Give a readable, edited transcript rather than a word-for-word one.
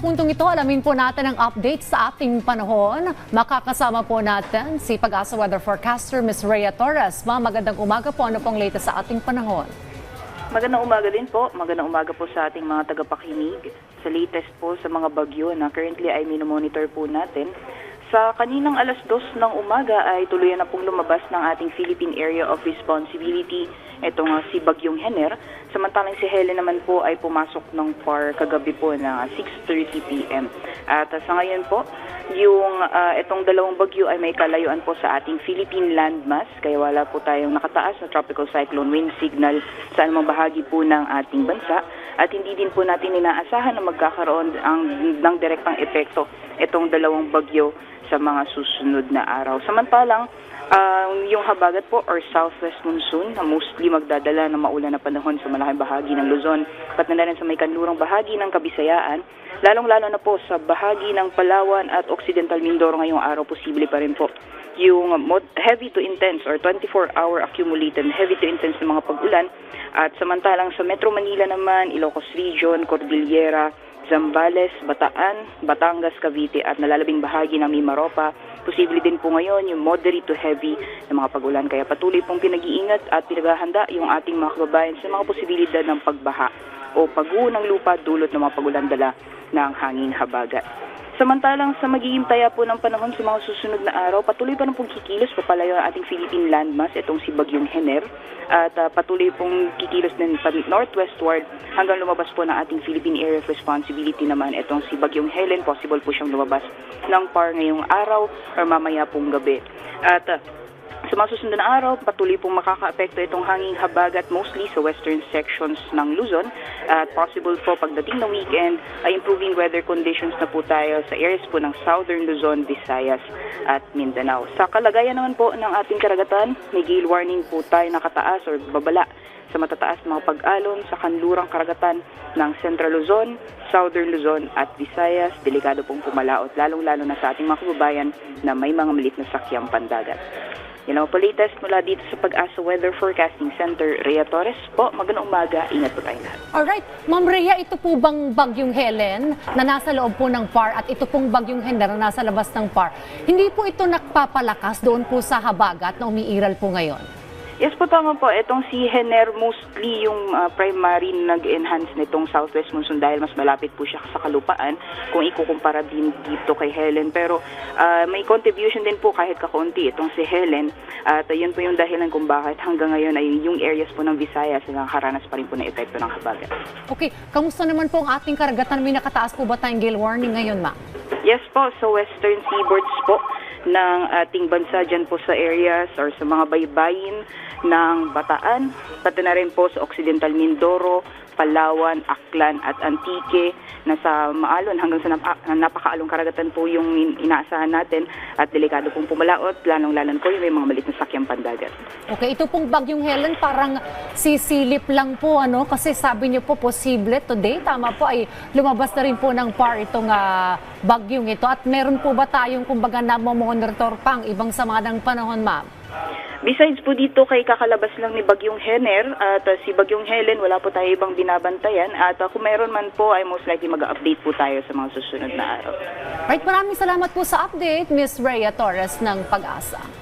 puntong ito, alamin po natin ang update sa ating panahon. Makakasama po natin si Pag-asa Weather Forecaster, Ms. Rhea Torres. Ma'am, magandang umaga po. Ano pong latest sa ating panahon? Magandang umaga din po. Magandang umaga po sa ating mga tagapakinig. Sa latest po sa mga bagyo na currently ay minomonitor po natin. Sa kaninang alas 2 ng umaga ay tuluyan na pong lumabas ng ating Philippine Area of Responsibility, itong si Bagyong Hener. Samantalang si Helen naman po ay pumasok ng PAR kagabi po na 6:30 p.m. At sa ngayon po, yung itong dalawang bagyo ay may kalayuan po sa ating Philippine landmass, kaya wala po tayong nakataas na tropical cyclone wind signal sa anumang bahagi po ng ating bansa. At hindi din po natin inaasahan na magkakaroon ng direktang epekto itong dalawang bagyo sa mga susunod na araw. Samantalang, yung habagat po or southwest monsoon na mostly magdadala ng maulan na panahon sa malaking bahagi ng Luzon, pati na rin sa may kanlurang bahagi ng Kabisayaan, lalong-lalo na po sa bahagi ng Palawan at Occidental Mindoro ngayong araw, posible pa rin po yung heavy to intense or 24-hour accumulated heavy to intense na mga pag-ulan. At samantalang sa Metro Manila naman, Ilocos Region, Cordillera, Zambales, Bataan, Batangas, Cavite at nalalabing bahagi ng Mimaropa. Posible din po ngayon yung moderate to heavy na mga pag-ulan. Kaya patuloy pong pinag-iingat at pinaghahanda yung ating mga kababayan sa mga posibilidad ng pagbaha o pagguho ng lupa dulot ng mga pag-ulan dala ng hangin habagat. Samantalang sa magiging taya po ng panahon sa mga susunod na araw, patuloy pa ng pong kikilos papalayo ang ating Philippine landmass, itong si Bagyong Hener. At patuloy pong kikilos din northwestward hanggang lumabas po ng ating Philippine Area of Responsibility naman, itong si Bagyong Helen. Possible po siyang lumabas ng PAR ngayong araw or mamaya pong gabi. At sa mga susunod na araw, patuloy pong makaka-apekto itong hanging habagat mostly sa western sections ng Luzon. At possible po pagdating ng weekend ay improving weather conditions na po tayo sa areas po ng southern Luzon, Visayas at Mindanao. Sa kalagayan naman po ng ating karagatan, may gale warning po tayo nakataas or babala sa matataas na mga pag-alon sa kanlurang karagatan ng Central Luzon, Southern Luzon at Visayas. Delikado pong pumalaot, lalong-lalo na sa ating mga kababayan na may mga maliit na sakyang pandagat. Yan ang po latest mula dito sa Pag-asa Weather Forecasting Center. Rhea Torres po, magandang umaga. Ingat po tayo lahat. Alright, Ma'am Rhea, ito po bang Bagyong Helen na nasa loob po ng PAR at ito pong Bagyong Hener na nasa labas ng PAR, hindi po ito nagpapalakas doon po sa habagat na umiiral po ngayon? Yes po, tama po. Itong si Hener mostly yung primary nag-enhance nitong southwest monsoon dahil mas malapit po siya sa kalupaan kung ikukumpara din dito kay Helen. Pero may contribution din po kahit kakaunti itong si Helen. At yun po yung dahilan kung bakit hanggang ngayon ay yung areas po ng Visayas na nakakaranas pa rin po ng epekto ng habagat. Okay, kamusta naman po ang ating karagatan? May nakataas po ba tayong gale warning ngayon, ma'am? Yes po, sa western seaboards po ng ating bansa dyan po sa areas or sa mga baybayin ng Bataan, pati na rin po sa Occidental Mindoro, Palawan, Aklan at Antique, nasa maalon hanggang sa napakaalong karagatan po yung inaasahan natin at delikado pong pumalaot, lalong-lalo po yung may mga maliit na sakyang pandagat. Okay, ito pong Bagyong Helen parang sisilip lang po, ano? Kasi sabi niyo po posible today, tama po, ay lumabas na rin po ng PAR itong bagyong ito. At meron po ba tayong kumbaga namomonitor pang ibang sama ng panahon, ma'am? Besides po dito kay kakalabas lang ni Bagyong Hener at si Bagyong Helen, wala po tayo ibang binabantayan. At kung meron man po ay most likely mag-update po tayo sa mga susunod na araw. Right, maraming salamat po sa update, Ms. Rhea Torres ng Pag-asa.